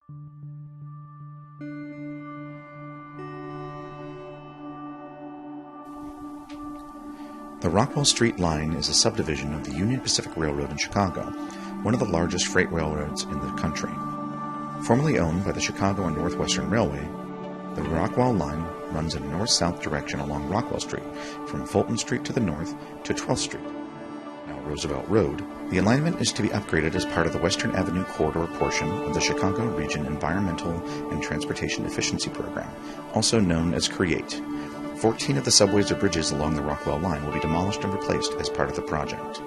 The Rockwell Street Line is a subdivision of the Union Pacific Railroad in Chicago, one of the largest freight railroads in the country. Formerly owned by the Chicago and Northwestern Railway, the Rockwell Line runs in a north-south direction along Rockwell Street, from Fulton Street to the north to 12th Street, now Roosevelt Road. The alignment is to be upgraded as part of the Western Avenue Corridor portion of the Chicago Region Environmental and Transportation Efficiency Program, also known as CREATE. 14 of the subways or bridges along the Rockwell Line will be demolished and replaced as part of the project.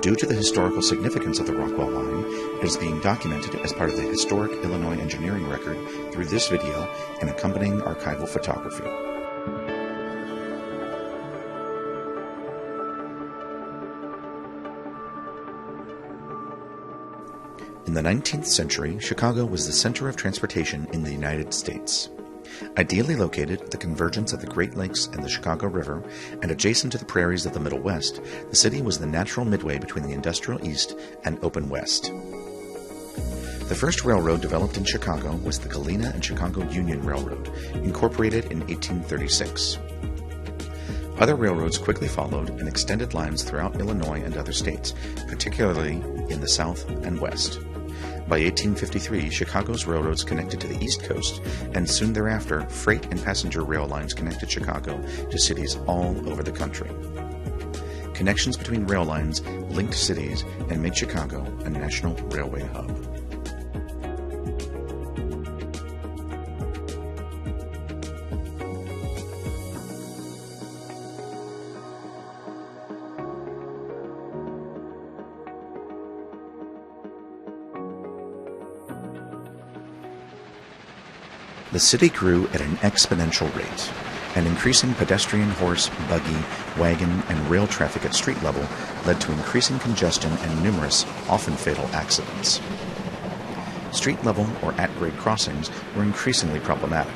Due to the historical significance of the Rockwell Line, it is being documented as part of the historic Illinois engineering record through this video and accompanying archival photography. In the 19th century, Chicago was the center of transportation in the United States. Ideally located at the convergence of the Great Lakes and the Chicago River, and adjacent to the prairies of the Middle West, the city was the natural midway between the industrial East and open West. The first railroad developed in Chicago was the Galena and Chicago Union Railroad, incorporated in 1836. Other railroads quickly followed and extended lines throughout Illinois and other states, particularly in the South and West. By 1853, Chicago's railroads connected to the East Coast, and soon thereafter, freight and passenger rail lines connected Chicago to cities all over the country. Connections between rail lines linked cities and made Chicago a national railway hub. The city grew at an exponential rate, and increasing pedestrian, horse, buggy, wagon, and rail traffic at street level led to increasing congestion and numerous, often fatal accidents. Street level or at-grade crossings were increasingly problematic.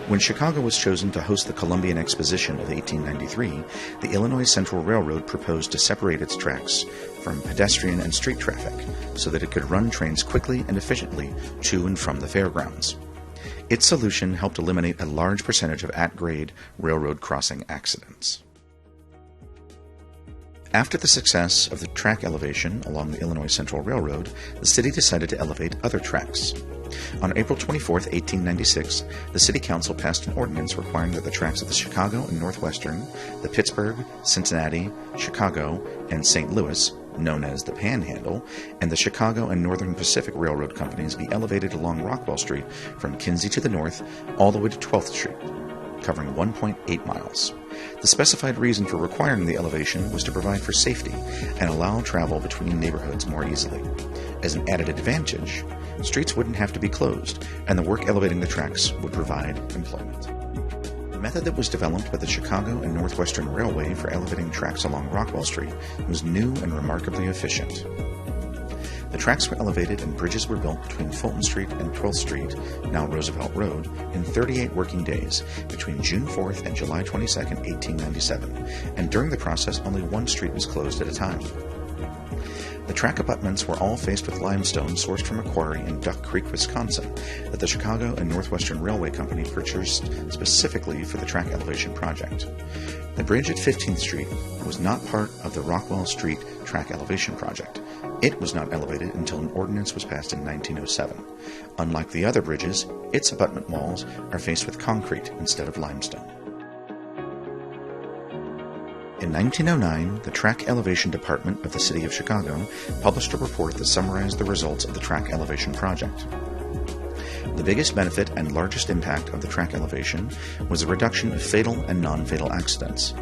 When Chicago was chosen to host the Columbian Exposition of 1893, the Illinois Central Railroad proposed to separate its tracks from pedestrian and street traffic so that it could run trains quickly and efficiently to and from the fairgrounds. Its solution helped eliminate a large percentage of at-grade railroad crossing accidents. After the success of the track elevation along the Illinois Central Railroad, the city decided to elevate other tracks. On April 24, 1896, the City Council passed an ordinance requiring that the tracks of the Chicago and Northwestern, the Pittsburgh, Cincinnati, Chicago, and St. Louis, known as the Panhandle, and the Chicago and Northern Pacific Railroad companies be elevated along Rockwell Street from Kinsey to the north all the way to 12th Street, covering 1.8 miles. The specified reason for requiring the elevation was to provide for safety and allow travel between neighborhoods more easily. As an added advantage, streets wouldn't have to be closed, and the work elevating the tracks would provide employment. The method that was developed by the Chicago and Northwestern Railway for elevating tracks along Rockwell Street was new and remarkably efficient. The tracks were elevated and bridges were built between Fulton Street and 12th Street, now Roosevelt Road, in 38 working days between June 4th and July 22, 1897, and during the process only one street was closed at a time. The track abutments were all faced with limestone sourced from a quarry in Duck Creek, Wisconsin, that the Chicago and Northwestern Railway Company purchased specifically for the track elevation project. The bridge at 15th Street was not part of the Rockwell Street track elevation project. It was not elevated until an ordinance was passed in 1907. Unlike the other bridges, its abutment walls are faced with concrete instead of limestone. In 1909, the Track Elevation Department of the City of Chicago published a report that summarized the results of the track elevation project. The biggest benefit and largest impact of the track elevation was the reduction of fatal and non-fatal accidents.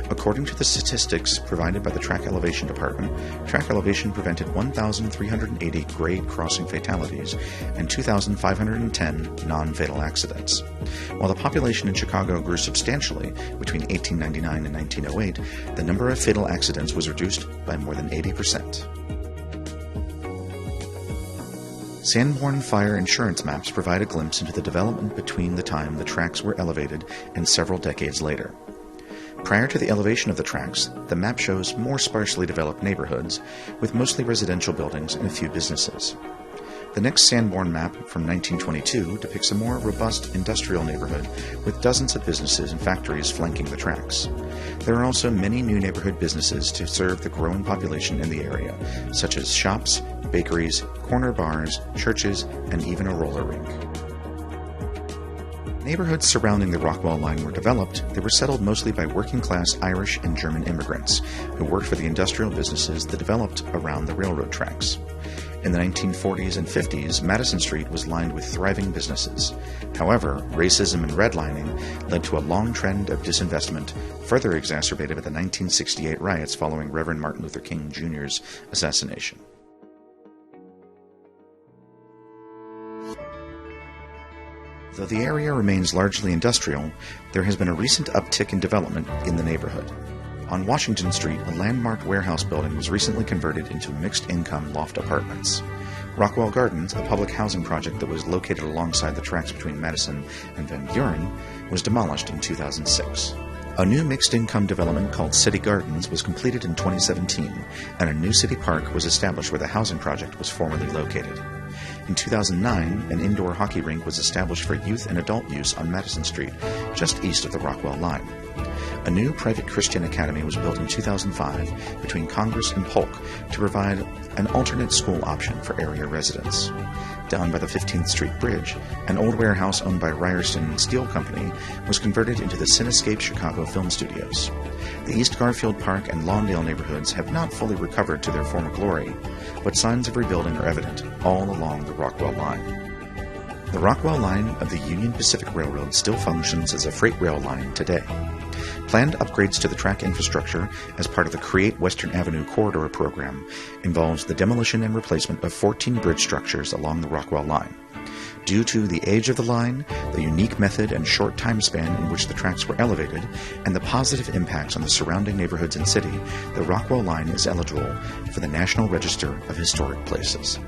According to the statistics provided by the Track Elevation Department, track elevation prevented 1,380 grade crossing fatalities and 2,510 non-fatal accidents. While the population in Chicago grew substantially between 1899 and 1908, the number of fatal accidents was reduced by more than 80%. Sanborn fire insurance maps provide a glimpse into the development between the time the tracks were elevated and several decades later. Prior to the elevation of the tracks, the map shows more sparsely developed neighborhoods, with mostly residential buildings and a few businesses. The next Sanborn map from 1922 depicts a more robust industrial neighborhood with dozens of businesses and factories flanking the tracks. There are also many new neighborhood businesses to serve the growing population in the area, such as shops, bakeries, corner bars, churches, and even a roller rink. Neighborhoods surrounding the Rockwell Line were developed. They were settled mostly by working-class Irish and German immigrants who worked for the industrial businesses that developed around the railroad tracks. In the 1940s and 50s, Madison Street was lined with thriving businesses. However, racism and redlining led to a long trend of disinvestment, further exacerbated by the 1968 riots following Reverend Martin Luther King Jr.'s assassination. Though the area remains largely industrial, there has been a recent uptick in development in the neighborhood. On Washington Street, a landmark warehouse building was recently converted into mixed-income loft apartments. Rockwell Gardens, a public housing project that was located alongside the tracks between Madison and Van Buren, was demolished in 2006. A new mixed-income development called City Gardens was completed in 2017, and a new city park was established where the housing project was formerly located. In 2009, an indoor hockey rink was established for youth and adult use on Madison Street, just east of the Rockwell Line. A new private Christian academy was built in 2005 between Congress and Polk to provide an alternate school option for area residents. Down by the 15th Street Bridge, an old warehouse owned by Ryerson Steel Company was converted into the Cinescape Chicago Film Studios. The East Garfield Park and Lawndale neighborhoods have not fully recovered to their former glory, but signs of rebuilding are evident all along the Rockwell Line. The Rockwell Line of the Union Pacific Railroad still functions as a freight rail line today. Planned upgrades to the track infrastructure as part of the Create Western Avenue Corridor program involves the demolition and replacement of 14 bridge structures along the Rockwell Line. Due to the age of the line, the unique method and short time span in which the tracks were elevated, and the positive impacts on the surrounding neighborhoods and city, the Rockwell Line is eligible for the National Register of Historic Places.